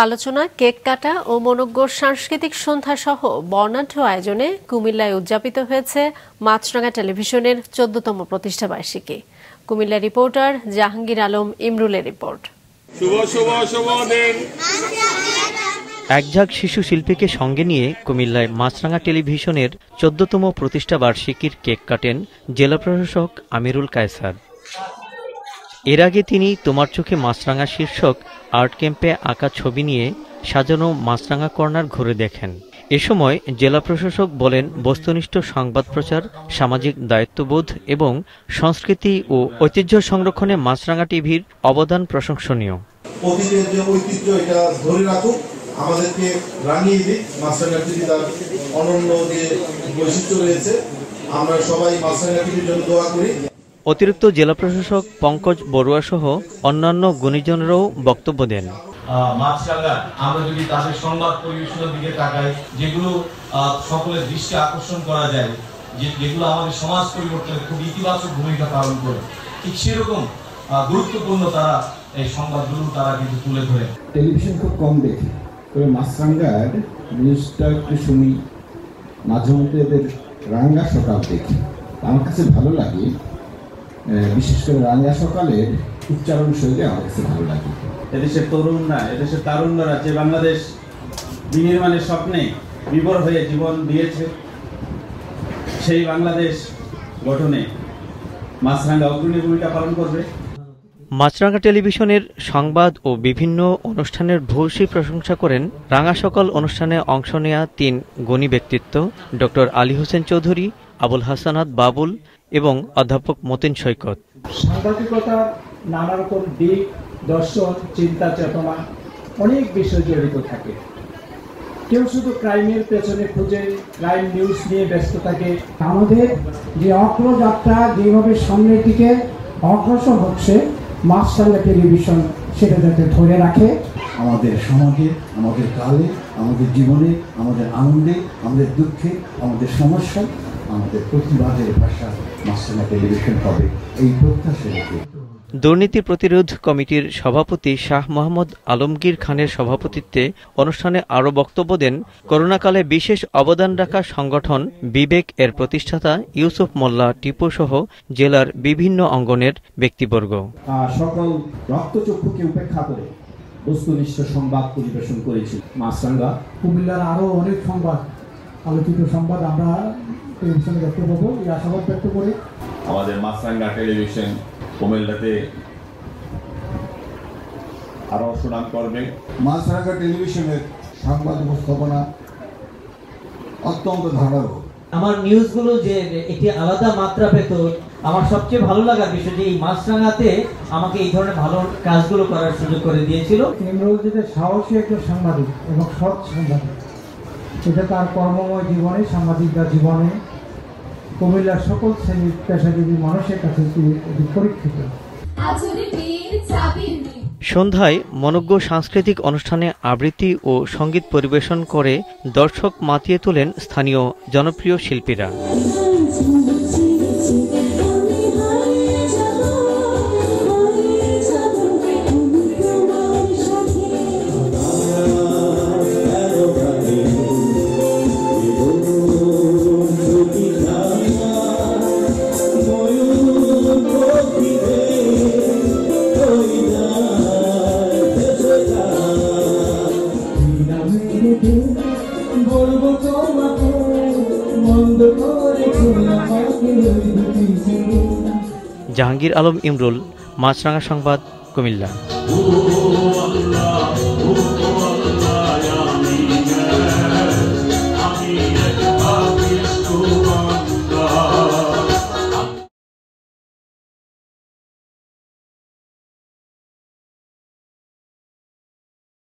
আলোচনা, কেক কাটা ও মনোজ্ঞ সাংস্কৃতিক সন্ধ্যা সহ বর্ণাঢ্য আয়োজনে কুমিল্লায় উদযাপিত হয়েছে মাছরাঙা টেলিভিশনের ১৪তম প্রতিষ্ঠা বার্ষিকী। কুমিল্লা রিপোর্টার জাহাঙ্গীর আলম ইমরুলের রিপোর্ট। একঝাঁক শিশু শিল্পীকে সঙ্গে নিয়ে কুমিল্লায় মাছরাঙা টেলিভিশনের ১৪তম প্রতিষ্ঠা বার্ষিকীর কেক কাটেন জেলা প্রশাসক আমিরুল কায়সার। এর আগে তিনি তোমার চোখে মাছরাঙা শীর্ষক আর্ট ক্যাম্পে আঁকা ছবি নিয়ে সাজানো মাছরাঙা কর্নার ঘুরে দেখেন। এ সময় জেলা প্রশাসক বলেন, বস্তুনিষ্ঠ সংবাদ প্রচার, সামাজিক দায়িত্ববোধ এবং সংস্কৃতি ও ঐতিহ্য সংরক্ষণে মাছরাঙা টিভির অবদান প্রশংসনীয়। অতীতের যে ঐতিহ্য এটা ধরে রাখুক, আমাদেরকে রাঙিয়ে দিক। মাছরাঙা টিভি তার অনন্য যে বৈশিষ্ট্য রয়েছে, আমরা সবাই মাছরাঙা টিভির জন্য দোয়া করি। অতিরিক্ত জেলা প্রশাসক পঙ্কজ বড়ুয়া সহ অন্যান্য গুণীজনেরাও বক্তব্য দেন। মাছরাঙা আমরা যদি তাদের সংবাদ পরিবেশনের দিকে তাকাই, যেগুলো সকলের দৃষ্টি আকর্ষণ করা যায়, যেগুলো আমাদের সমাজ পরিবর্তনে খুব ইতিবাচক ভূমিকা পালন করে, ঠিক সেরকম গুরুত্বপূর্ণ তারা এই সংবাদগুলো তারা কিন্তু তুলে ধরে। টেলিভিশন খুব কম দেখি, তবে মাছরাঙার নিউজটা একটু শুনি, মাঝে মধ্যে এদের রাঙা সকাল দেখি। আমার কাছে ভালো লাগে, বিশেষ করে রাঙা সকালের উচ্চারণ শৈলী আমার কাছে ভালো লাগে। এদেশের তরুণরা, এদেশের তারুণ্যরা যে বাংলাদেশ বিনির্মাণের স্বপ্নে বিভোর হয়ে জীবন দিয়েছে, সেই বাংলাদেশ গঠনে মাছরাঙা অগ্রণী ভূমিকা পালন করবে। মাছরাঙা টেলিভিশনের সংবাদ ও বিভিন্ন অনুষ্ঠানের ভূয়সী প্রশংসা করেন রাঙা সকাল অনুষ্ঠানে অংশ নেয়া ৩ গুণী ব্যক্তিত্ব ডক্টর আলী হোসেন চৌধুরী, আবুল হাসানাত বাবুল এবং অধ্যাপক মতিন সৈকত। সাংবাদিকতার নানা রকম দিক, দর্শন, চিন্তা, চেতনা, অনেক বিষয় জড়িত থাকে। কেউ শুধু ক্রাইমের পেছনে খুঁজে ক্রাইম নিউজ নিয়ে ব্যস্ত থাকে। আমাদের যে অগ্রযাত্রা যেভাবে সামনের দিকে অগ্রসর হচ্ছে, মাছরাঙা টেলিভিশন সেটা যাতে ধরে রাখে। আমাদের সমাজে, আমাদের কালে, আমাদের জীবনে, আমাদের আনন্দে, আমাদের দুঃখে, আমাদের সমস্যা, আমাদের প্রতিবাদের ভাষা মাছরাঙা টেলিভিশন হবে, এই প্রত্যাশা রেখে। দুর্নীতি প্রতিরোধ কমিটির সভাপতি শাহ মোহাম্মদ আলমগীর খানের সভাপতিত্বে অনুষ্ঠানে আরও বক্তব্য দেন করোনাকালে বিশেষ অবদান রাখা সংগঠন বিবেক এর প্রতিষ্ঠাতা ইউসুফ মোল্লা টিপু সহ জেলার বিভিন্ন অঙ্গনের ব্যক্তিবর্গ। সকল রক্তচক্ষুকে উপেক্ষা করে বস্তুনিষ্ঠ সংবাদ পরিবেশন করেছি মাছরাঙা। কুমিল্লার আরও অনেক সংবাদ, আলোচিত সংবাদ আমরা টেলিভিশনে দেখতে পাবো, এই আশাবাদ ব্যক্ত করি। আমাদের মাছরাঙা টেলিভিশন কুমিল্লাতে আরো সুনাম করবে। মাছরাঙা টেলিভিশনের সংবাদ উপস্থাপনা অত্যন্ত ধারালো। আমার নিউজগুলো যে একটি আলাদা মাত্রা পেত, আমার সবচেয়ে ভালো লাগার বিষয় যে এই মাছরাঙাতে আমাকে এই ধরনের ভালো কাজগুলো করার সুযোগ করে দিয়েছিল। ইমরুল যে সাহসী একজন সাংবাদিক এবং সৎ সাংবাদিক, এটা তার কর্মময় জীবনে, সাংবাদিকতার জীবনে কুমিল্লার সকল শ্রেণীর পেশাজীবী মানুষের কাছে পরীক্ষিত। সন্ধ্যায় মনোজ্ঞ সাংস্কৃতিক অনুষ্ঠানে আবৃত্তি ও সঙ্গীত পরিবেশন করে দর্শক মাতিয়ে তোলেন স্থানীয় জনপ্রিয় শিল্পীরা। জাহাঙ্গীর আলম ইমরুল, মাছরাঙা সংবাদ, কুমিল্লা।